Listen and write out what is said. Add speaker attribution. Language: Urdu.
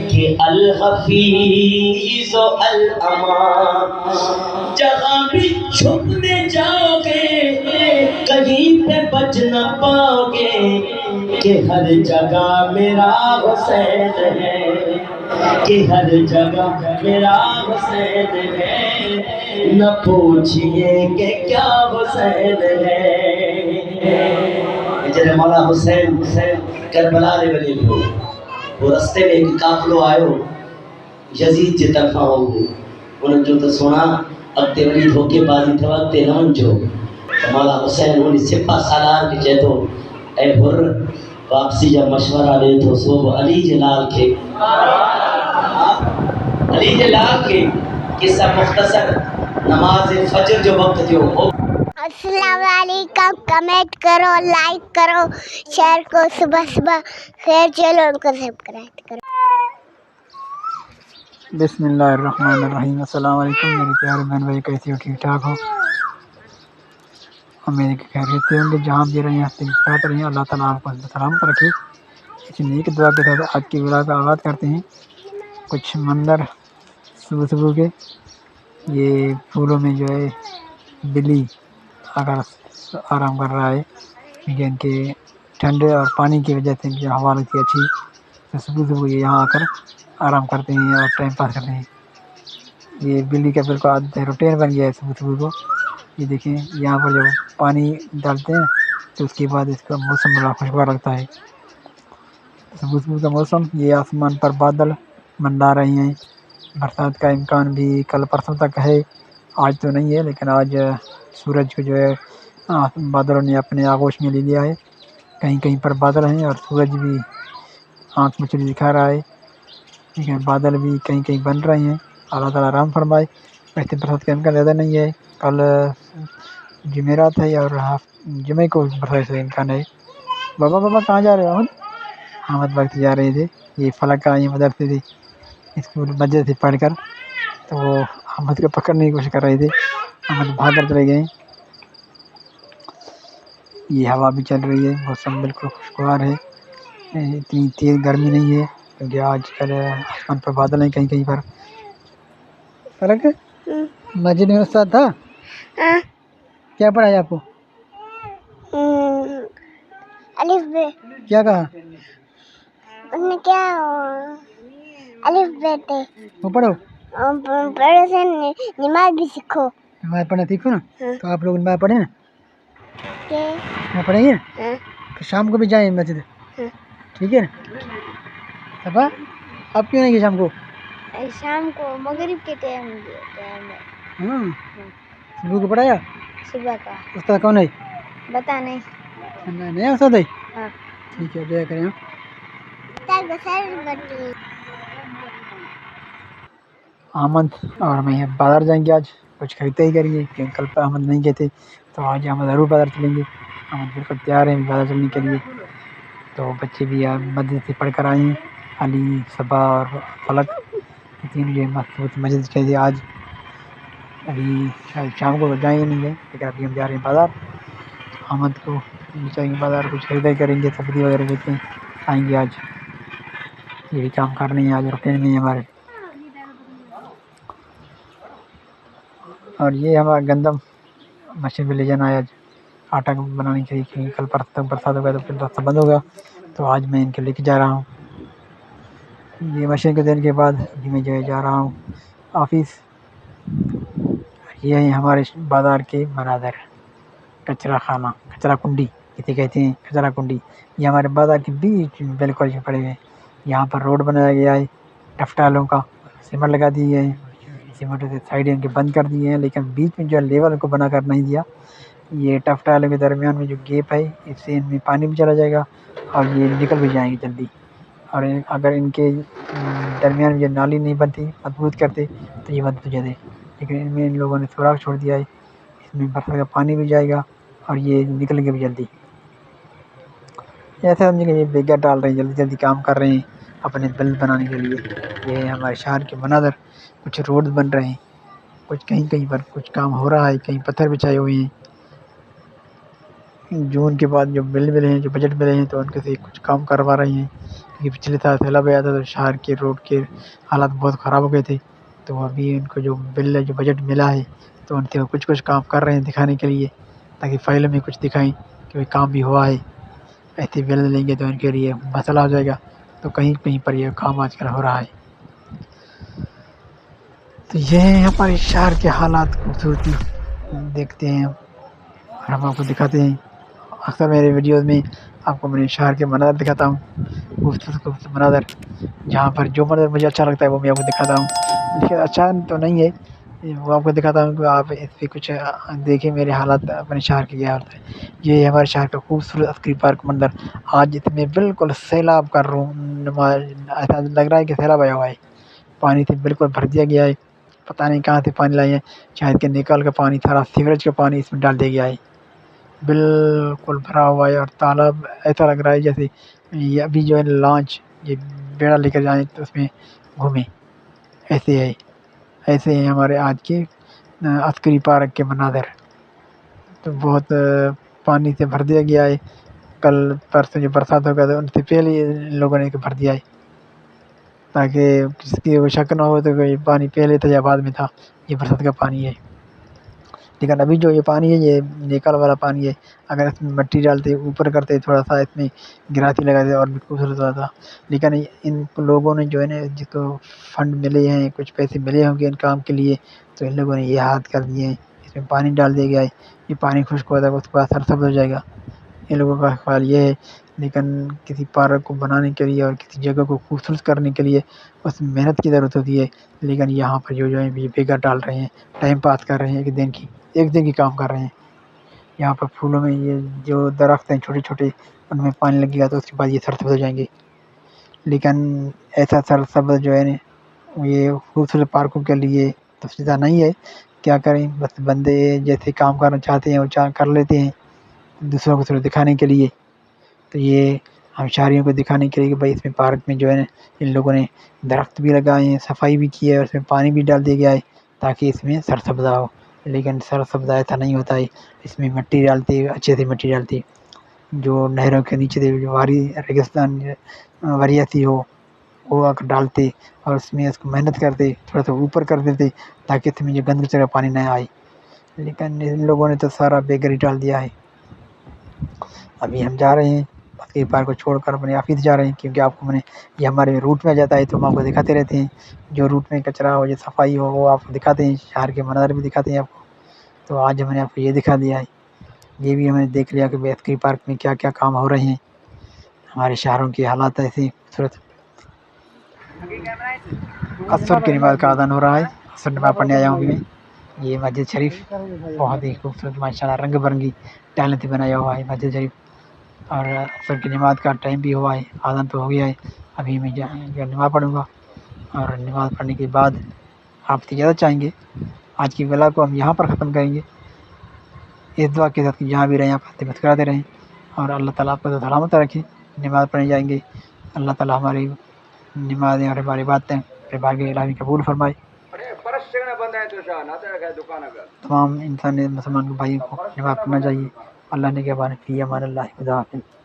Speaker 1: کہ الحفیظ و الامان، جہاں بھی چھپنے جاؤ گے کہیں پہ بچ نہ پاؤ گے، کہ ہر جگہ میرا حسین ہے، کہ ہر جگہ میرا حسین ہے، نہ پوچھئے کہ کیا حسین ہے۔ جنہیں مولا حسین کربلا دے بنے ہو، وہ رستے میں ایک قافلو آئے یزید جی طرفہ ہو انہوں جو تو سونا اگتے ولید ہو کے بازی تھوکتے نہ جو مولا حسین انہیں سپہ سالار کی چہتو اے بھر واپسی جب مشورہ دے تو صوب علی جلال کے علی جلال کے قصہ مختصر نماز فجر جو وقت جو ہو۔
Speaker 2: السلام علیکم، کمنٹ کرو، لائک کرو، شیئر کرو، صبح صبح خیر چلو ان کو سبسکرائب کرو۔
Speaker 3: بسم اللہ الرحمن الرحیم۔ السلام علیکم میرے پیارے بہن بھائی، کیسے ہو؟ ٹھیک ٹھاک ہو؟ امید کہ خیریت سے ہوں گے، جہاں بھی رہے ہیں پڑھتے رہے، اللہ تعالیٰ آپ کو سلامت رکھے۔ اسی نیک دعا کے ساتھ آج کی ولاگ کا آغاز کرتے ہیں۔ کچھ منظر صبح صبح کے، یہ پھولوں میں جو ہے بلی اگر آرام کر رہا ہے، کیونکہ ان کے ٹھنڈے اور پانی کی وجہ سے جو ہوا لگتی ہے اچھی، تو صبح صبح یہ یہاں آ کر آرام کرتے ہیں اور ٹائم پاس کرتے ہیں۔ یہ بلی کا بالکل عادت ہے، روٹین بن گیا ہے صبح صبح کو۔ یہ دیکھیں یہاں پر جب پانی ڈالتے ہیں تو اس کے بعد اس کا موسم بڑا خوشگوار لگتا ہے۔ صبح صبح کا موسم، یہ آسمان پر بادل منڈا رہے ہیں، برسات کا امکان بھی کل پرسوں تک ہے، آج تو نہیں ہے، لیکن آج سورج کو جو ہے بادلوں نے اپنے آغوش میں لے لیا ہے۔ کہیں کہیں پر بادل ہیں اور سورج بھی آنکھ مچھلی دکھا رہا ہے، ٹھیک ہے، بادل بھی کہیں کہیں بن رہے ہیں۔ اللہ تعالیٰ رحم فرمائے۔ ویسے برسات کا امکان زیادہ نہیں ہے، کل جمعرات ہے اور جمعے کو برسات کا امکان ہے۔ بابا کہاں جا رہے ہو؟ احمد وقت جا رہے تھے، یہ فلک کا یہ مدرسے تھے اسکول مسجد سے پڑھ کر، تو وہ احمد کو پکڑنے کی کوشش کر رہے تھے، احمد بھاگ کر چلے گئے۔ یہ ہوا بھی چل رہی ہے، موسم بالکل خوشگوار ہے، اتنی تیز گرمی نہیں ہے، کیونکہ آج کل آسمان پر بادل ہیں کہیں کہیں پر۔ فرق ہے مسجد میں استاد تھا، کیا پڑھایا آپ کو؟
Speaker 2: الف بے
Speaker 3: کیا کہا؟
Speaker 2: ان نے کیا الف بے تھے
Speaker 3: وہ پڑھو،
Speaker 2: پڑھے سے نماز بھی سیکھو۔
Speaker 3: نماز پڑھنا سیکھو نا، تو آپ لوگ نماز پڑھیں نا، پڑھیں گے نا، تو شام کو بھی جائیں مسجد، ٹھیک ہے نا؟ صفا آپ کیوں نہیں گئے شام کو؟
Speaker 2: شام کو مغرب کے ٹائم ہے۔
Speaker 3: ہاں صبح کو پڑھایا؟
Speaker 2: صبح کا
Speaker 3: استاد کون ہے؟
Speaker 2: بتا نہیں۔
Speaker 3: نیا استاد ہے؟
Speaker 2: ہاں
Speaker 3: ٹھیک ہے، جایا کریں۔ احمد اور میں بازار جائیں گے، آج کچھ خریداری کریں گے، کیونکہ کل پر احمد نہیں گئے تھے، تو آج احمد ضرور بازار چلیں گے۔ احمد بالکل تیار ہیں بازار چلنے کے لیے، تو بچے بھی مسجد سے پڑھ کر آئے ہیں، علی، صبا اور فلک، تین جو مضبوط مسجد چاہیے آج۔ ابھی شاید شام کو جائیں گے نہیں گئے، لیکن ابھی ہم جا رہے ہیں بازار۔ احمد کو چاہیے بازار کچھ خریداری کریں گے، سبزی وغیرہ لے کے آئیں گے آج، یہ بھی کام کرنے ہیں آج، روٹین میں ہے ہمارے۔ اور یہ ہمارا گندم مشین میں لے جانا ہے، آج آٹا بنانے کے لیے، کیونکہ کل پرسوں تک برسات ہو گیا تو پھر راستہ بند ہو گیا، تو آج میں ان کے لے کے جا رہا ہوں۔ یہ مشین کو دینے کے بعد ابھی میں جو ہے جا رہا ہوں آفس۔ یہ ہیں ہمارے بازار کے مناظر، کچرا خانہ، کچرا کنڈی جسے کہتے ہیں، کچرا کنڈی، یہ ہمارے بازار کے بیچ میں بالکل پڑے ہوئے ہیں۔ یہاں پر روڈ بنایا گیا ہے ٹفٹالوں کا، سیمنٹ لگا دیے ہیں، سیمنٹ سے سائڈ ان کے بند کر دیے ہیں، لیکن بیچ میں جو لیول کو بنا کر نہیں دیا۔ یہ ٹفٹالوں کے درمیان میں جو گیپ ہے، اس سے ان میں پانی بھی چلا جائے گا اور یہ نکل بھی جائیں گے جلدی، اور اگر ان کے درمیان میں جو نالی نہیں بنتی مضبوط کرتے تو یہ مضبوط ہو جاتے، لیکن ان میں ان لوگوں نے سوراخ چھوڑ دیا ہے، اس میں برسات کا پانی بھی جائے گا اور یہ نکل گے بھی جلدی۔ ایسا سمجھیں کہ یہ بیگیا ڈال رہے ہیں، جلدی جلدی کام کر رہے ہیں اپنے بل بنانے کے لیے۔ یہ ہمارے شہر کے مناظر، کچھ روڈ بن رہے ہیں، کچھ کہیں کہیں پر کچھ کام ہو رہا ہے، کہیں پتھر بچھائے ہوئے ہیں۔ جون کے بعد جو بل ملے ہیں، جو بجٹ ملے ہیں، تو ان کے سے کچھ کام کروا رہے ہیں، کیونکہ پچھلے سال سیلاب آیا تھا تو شہر کے روڈ کے حالات بہت خراب ہو گئے تھے. تو ابھی ان کو جو بل ہے، جو بجٹ ملا ہے، تو ان سے کچھ کام کر رہے ہیں دکھانے کے لیے، تاکہ فائل میں کچھ دکھائیں کہ کام بھی ہوا ہے. ایسے بل لیں گے تو ان کے لیے مسئلہ ہو جائے گا. تو کہیں کہیں پر یہ کام آج کل ہو رہا ہے. تو یہ ہے ہمارے شہر کے حالات، خوبصورتی دیکھتے ہیں اور ہم آپ کو دکھاتے ہیں. اکثر میرے ویڈیوز میں آپ کو میرے شہر کے مناظر دکھاتا ہوں، خوبصورت مناظر، جہاں پر جو مناظر مجھے اچھا لگتا ہے وہ میں آپ کو دکھاتا ہوں. لیکن اچھا تو نہیں ہے، وہ آپ کو دکھاتا ہوں کہ آپ اس پہ کچھ دیکھیں میرے حالات اپنے شہر کے کیا حالت ہے. یہ ہمارے شہر کا خوبصورت عسکری پارک منظر. آج اس میں بالکل سیلاب کا ایسا لگ رہا ہے کہ سیلاب آیا ہوا ہے. پانی سے بالکل بھر دیا گیا ہے. پتہ نہیں کہاں سے پانی لائے ہیں، شاید کہ نکال کا پانی، سارا سیوریج کا پانی اس میں ڈال دیا گیا ہے. بالکل بھرا ہوا ہے اور تالاب ایسا لگ رہا ہے جیسے یہ ابھی جو ہے لانچ، یہ بیڑا لے کر جائیں تو اس میں گھومیں. ایسے ہے، ایسے ہیں ہمارے آج کے عسکری پارک کے مناظر. تو بہت پانی سے بھر دیا گیا ہے. کل پرسوں جو برسات ہو گیا تھا ان سے پہلے ان لوگوں نے بھر دیا ہے، تاکہ کسی کی کوئی شک نہ ہو تو کوئی پانی پہلے تھا یا بعد میں تھا. یہ برسات کا پانی ہے. لیکن ابھی جو یہ پانی ہے یہ نیکال والا پانی ہے. اگر اس میں مٹی ڈالتے، اوپر کرتے، تھوڑا سا اس میں گراتی لگاتے اور بھی خوبصورت ہوتا تھا. لیکن ان لوگوں نے جو ہے نا، جس کو فنڈ ملے ہیں، کچھ پیسے ملے ہوں گے ان کام کے لیے، تو ان لوگوں نے یہ حد کر دیے ہیں. اس میں پانی ڈال دیا گیا ہے. یہ پانی خشک ہوتا ہے اس کے بعد سرسبز ہو جائے گا. ان لوگوں کا خیال یہ ہے. لیکن کسی پارک کو بنانے کے لیے اور کسی جگہ کو خوبصورت کرنے کے لیے اس میں محنت کی ضرورت ہوتی ہے. لیکن یہاں پر جو ہے یہ بےگا ڈال رہے ہیں، ٹائم پاس کر رہے ہیں، ایک دن کی کام کر رہے ہیں. یہاں پر پھولوں میں یہ جو درخت ہیں چھوٹے چھوٹے، ان میں پانی لگے گا تو اس کے بعد یہ سرسبز ہو جائیں گے. لیکن ایسا سرسبز جو ہے نا، یہ خوبصورت پارکوں کے لیے تفصیلہ نہیں ہے. کیا کریں، بس بندے جیسے کام کرنا چاہتے ہیں وہ کر لیتے ہیں دوسروں کو صرف دکھانے کے لیے. تو یہ ہم شہریوں کو دکھانے کے لیے کہ بھائی اس میں پارک میں جو ہے نا ان لوگوں نے درخت بھی لگائے ہیں، صفائی بھی کی ہے، اور اس میں پانی بھی ڈال دیا گیا ہے تاکہ اس میں سرسبزہ ہو. لیکن سرسبزہ ایسا نہیں ہوتا ہے. اس میں مٹی ڈالتے، اچھے سے مٹی ڈالتے، جو نہروں کے نیچے سے جو ریگستان وریتی ہو وہ آ کر ڈالتے، اور اس میں اس کو محنت کرتے، تھوڑا سا اوپر کر دیتے تاکہ اس میں جو گندگی کا پانی نہ آئے. لیکن ان لوگوں نے تو سارا بے گری ڈال دیا ہے. ابھی ہم جا رہے ہیں عسکری پارک کو چھوڑ کر اپنے آفس جا رہے ہیں، کیونکہ آپ کو میں نے یہ ہمارے روٹ میں جاتا ہے تو ہم آپ کو دکھاتے رہتے ہیں. جو روٹ میں کچرا ہو، جو صفائی ہو، وہ آپ کو دکھاتے ہیں. شہر کے مناظر بھی دکھاتے ہیں آپ کو. تو آج ہم نے آپ کو یہ دکھا دیا ہے. یہ بھی ہم نے دیکھ لیا کہ عسکری پارک میں کیا کیا کام ہو رہے ہیں. ہمارے شہروں کی حالات ایسی خوبصورت. عصر کی نماز کا اذان ہو رہا ہے. عصر نماز پڑھنے آیا ہوں ابھی میں. یہ مسجد شریف بہت ہی خوبصورت، ماشاء اللہ، رنگ برنگی ٹائلوں سے بنایا ہوا ہے مسجد شریف. اور عصر کی نماز کا ٹائم بھی ہوا ہے، اذان تو ہو گیا ہے. ابھی میں نماز پڑھوں گا، اور نماز پڑھنے کے بعد آپ سے اجازت چاہیں گے. آج کی ولاگ کو ہم یہاں پر ختم کریں گے، اس دعا کے ساتھ کہ جہاں بھی رہیں آپ سے مسکراتے رہیں، اور اللہ تعالیٰ آپ کو سلامت رکھیں. نماز پڑھنے جائیں گے. اللہ تعالیٰ ہماری نمازیں اور ہماری باتیں بارگاہ الہی قبول فرمائے. تمام انسان مسلمان بھائی کو نماز پڑھنا چاہیے. اللہ نے کیا بات کی، امان اللہ، خدا حافظ.